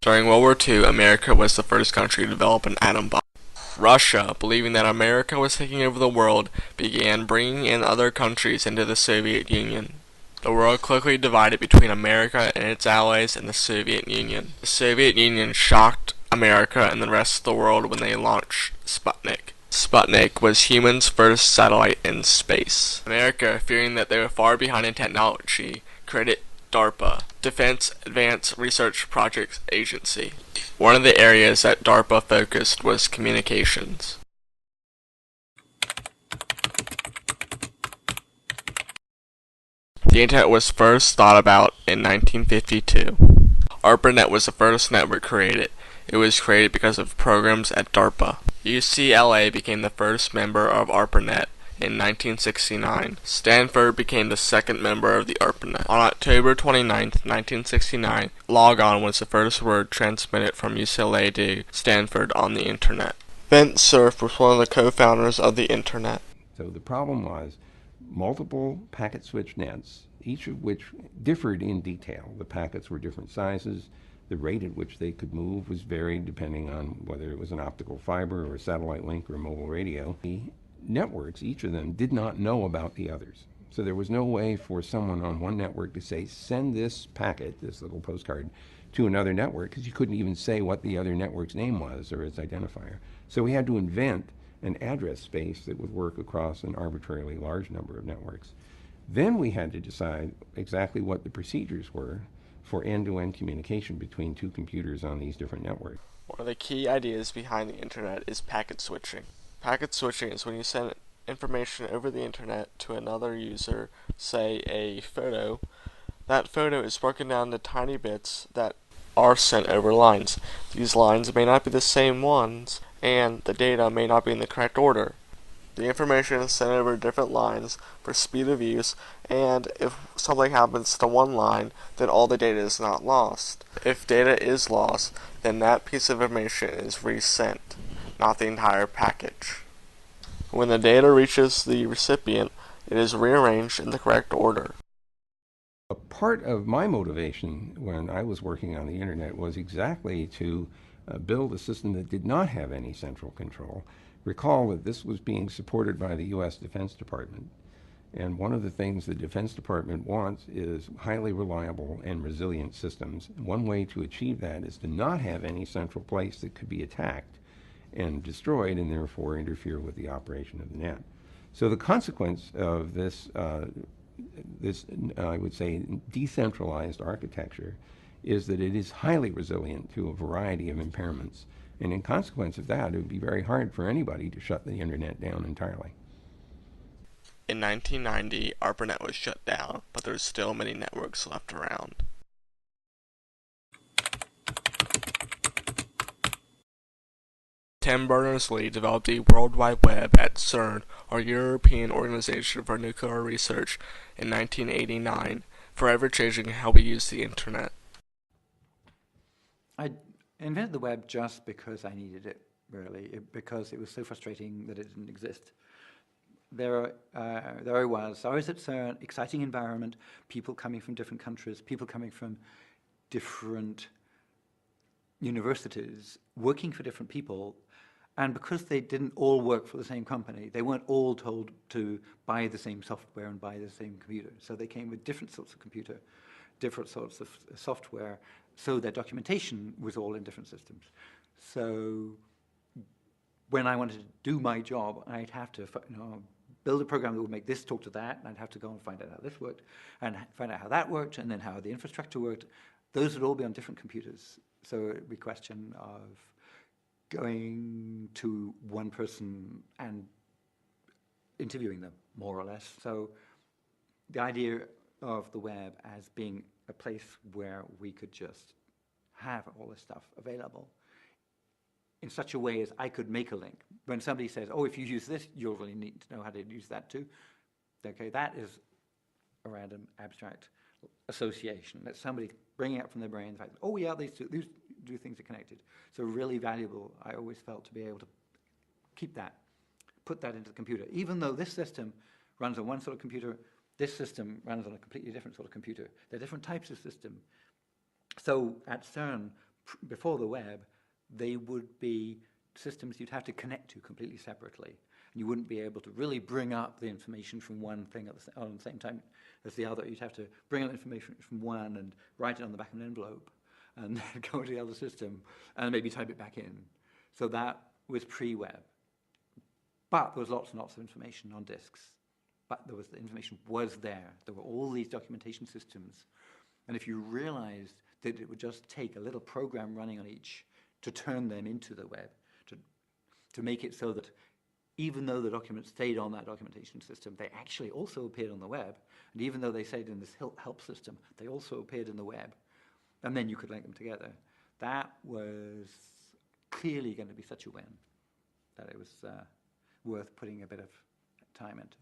During World War II, America was the first country to develop an atom bomb. Russia, believing that America was taking over the world, began bringing in other countries into the Soviet Union. The world quickly divided between America and its allies and the Soviet Union. The Soviet Union shocked America and the rest of the world when they launched Sputnik. Sputnik was humans' first satellite in space. America, fearing that they were far behind in technology, created DARPA, Defense Advanced Research Projects Agency. One of the areas that DARPA focused was communications. The Internet was first thought about in 1952. ARPANET was the first network created. It was created because of programs at DARPA. UCLA became the first member of ARPANET in 1969. Stanford became the second member of the ARPANET. On October 29, 1969, logon was the first word transmitted from UCLA to Stanford on the Internet. Vint Cerf was one of the co-founders of the Internet. So the problem was multiple packet switch nets, each of which differed in detail. The packets were different sizes. The rate at which they could move was varied depending on whether it was an optical fiber or a satellite link or a mobile radio. The networks, each of them, did not know about the others. So there was no way for someone on one network to say, send this packet, this little postcard, to another network, because you couldn't even say what the other network's name was or its identifier. So we had to invent an address space that would work across an arbitrarily large number of networks. Then we had to decide exactly what the procedures were for end-to-end communication between two computers on these different networks. One of the key ideas behind the Internet is packet switching. Packet switching is when you send information over the Internet to another user, say a photo. That photo is broken down into tiny bits that are sent over lines. These lines may not be the same ones, and the data may not be in the correct order. The information is sent over different lines for speed of use, and if something happens to one line, then all the data is not lost. If data is lost, then that piece of information is resent, not the entire package. When the data reaches the recipient, it is rearranged in the correct order. A part of my motivation when I was working on the Internet was exactly to build a system that did not have any central control. Recall that this was being supported by the U.S. Defense Department. And one of the things the Defense Department wants is highly reliable and resilient systems. One way to achieve that is to not have any central place that could be attacked and destroyed and therefore interfere with the operation of the net. So the consequence of this, I would say, decentralized architecture is that it is highly resilient to a variety of impairments. And in consequence of that, it would be very hard for anybody to shut the Internet down entirely. In 1990, ARPANET was shut down, but there's still many networks left around. Tim Berners-Lee developed the World Wide Web at CERN, or European Organization for Nuclear Research, in 1989, forever changing how we use the Internet. I invented the web just because I needed it, really, because it was so frustrating that it didn't exist. There I was at CERN, exciting environment, people coming from different countries, people coming from different universities, working for different people, and because they didn't all work for the same company, they weren't all told to buy the same software and buy the same computer. So they came with different sorts of computer, different sorts of software, so their documentation was all in different systems. So when I wanted to do my job, I'd have to build a program that would make this talk to that, and I'd have to go and find out how this worked, and find out how that worked, and then how the infrastructure worked. Those would all be on different computers. So it would be a question of going to one person and interviewing them, more or less. So the idea of the web as being a place where we could just have all this stuff available in such a way as I could make a link. When somebody says, oh, if you use this, you'll really need to know how to use that too. Okay, that is a random abstract association that somebody bringing up from their brain, the fact that, oh yeah, these two things are connected. So really valuable, I always felt, to be able to keep that, put that into the computer. Even though this system runs on one sort of computer, this system runs on a completely different sort of computer. They're different types of system. So at CERN, before the web, they would be systems you'd have to connect to completely separately. And you wouldn't be able to really bring up the information from one thing at the same time as the other. You'd have to bring up information from one and write it on the back of an envelope and then go to the other system and maybe type it back in. So that was pre-web. But there was lots and lots of information on disks. But the information was there. There were all these documentation systems. And if you realized that it would just take a little program running on each to turn them into the web, to make it so that even though the documents stayed on that documentation system, they actually also appeared on the web. And even though they stayed in this help system, they also appeared in the web. And then you could link them together. That was clearly going to be such a win that it was worth putting a bit of time into.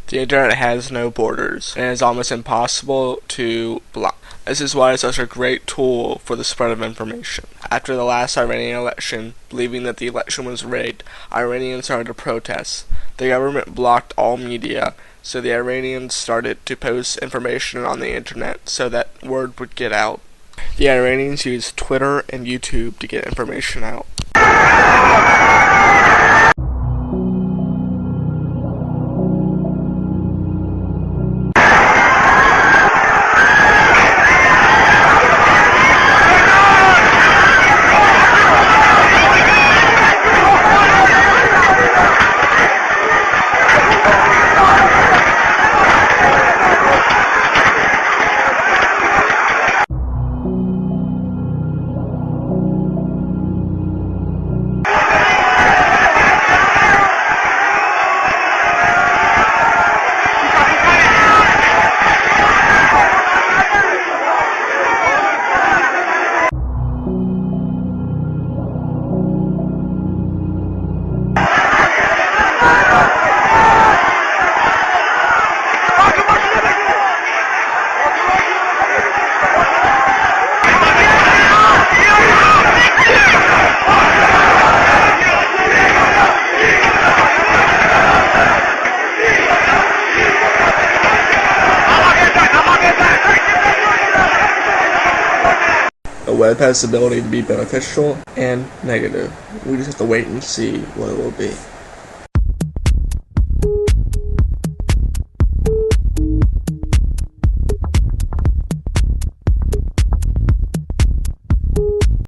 The internet has no borders, and it is almost impossible to block. This is why it's such a great tool for the spread of information. After the last Iranian election, believing that the election was rigged, Iranians started to protest. The government blocked all media, so the Iranians started to post information on the internet so that word would get out. The Iranians used Twitter and YouTube to get information out. The web has the ability to be beneficial and negative. We just have to wait and see what it will be.